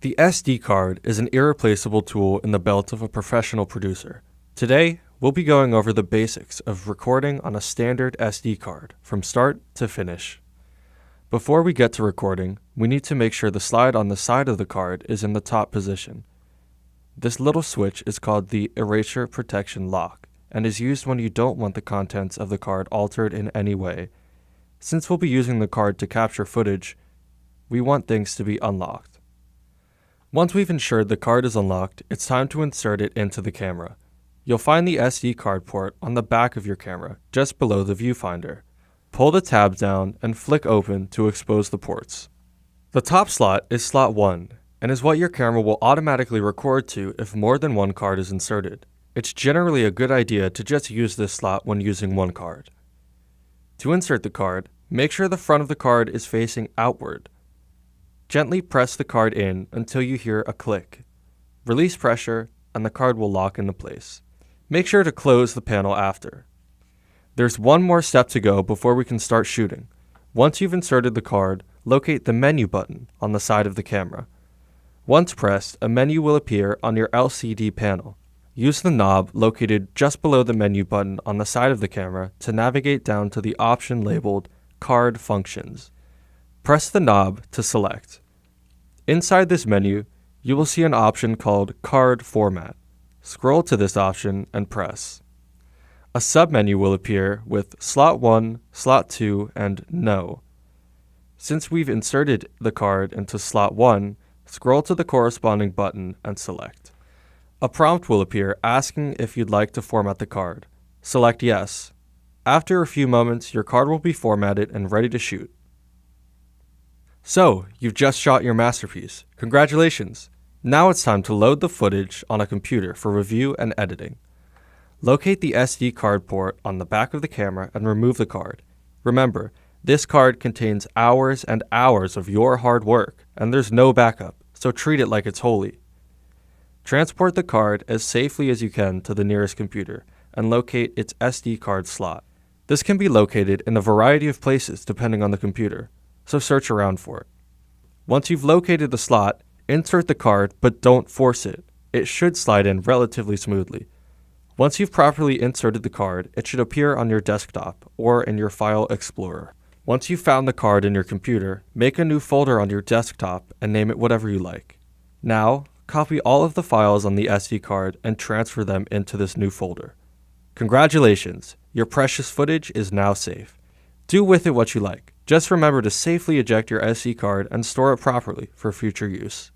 The SD card is an irreplaceable tool in the belt of a professional producer. Today, we'll be going over the basics of recording on a standard SD card from start to finish. Before we get to recording, we need to make sure the slide on the side of the card is in the top position. This little switch is called the erasure protection lock and is used when you don't want the contents of the card altered in any way. Since we'll be using the card to capture footage, we want things to be unlocked. Once we've ensured the card is unlocked, it's time to insert it into the camera. You'll find the SD card port on the back of your camera, just below the viewfinder. Pull the tab down and flick open to expose the ports. The top slot is slot 1, and is what your camera will automatically record to if more than one card is inserted. It's generally a good idea to just use this slot when using one card. To insert the card, make sure the front of the card is facing outward. Gently press the card in until you hear a click. Release pressure, and the card will lock into place. Make sure to close the panel after. There's one more step to go before we can start shooting. Once you've inserted the card, locate the menu button on the side of the camera. Once pressed, a menu will appear on your LCD panel. Use the knob located just below the menu button on the side of the camera to navigate down to the option labeled Card Functions. Press the knob to select. Inside this menu, you will see an option called Card Format. Scroll to this option and press. A submenu will appear with Slot 1, Slot 2, and No. Since we've inserted the card into Slot 1, scroll to the corresponding button and select. A prompt will appear asking if you'd like to format the card. Select Yes. After a few moments, your card will be formatted and ready to shoot. So, you've just shot your masterpiece. Congratulations! Now it's time to load the footage on a computer for review and editing. Locate the SD card port on the back of the camera and remove the card. Remember, this card contains hours and hours of your hard work, and there's no backup, so treat it like it's holy. Transport the card as safely as you can to the nearest computer and locate its SD card slot. This can be located in a variety of places depending on the computer, so search around for it. Once you've located the slot, insert the card, but don't force it. It should slide in relatively smoothly. Once you've properly inserted the card, it should appear on your desktop or in your File Explorer. Once you've found the card in your computer, make a new folder on your desktop and name it whatever you like. Now, copy all of the files on the SD card and transfer them into this new folder. Congratulations! Your precious footage is now safe. Do with it what you like. Just remember to safely eject your SD card and store it properly for future use.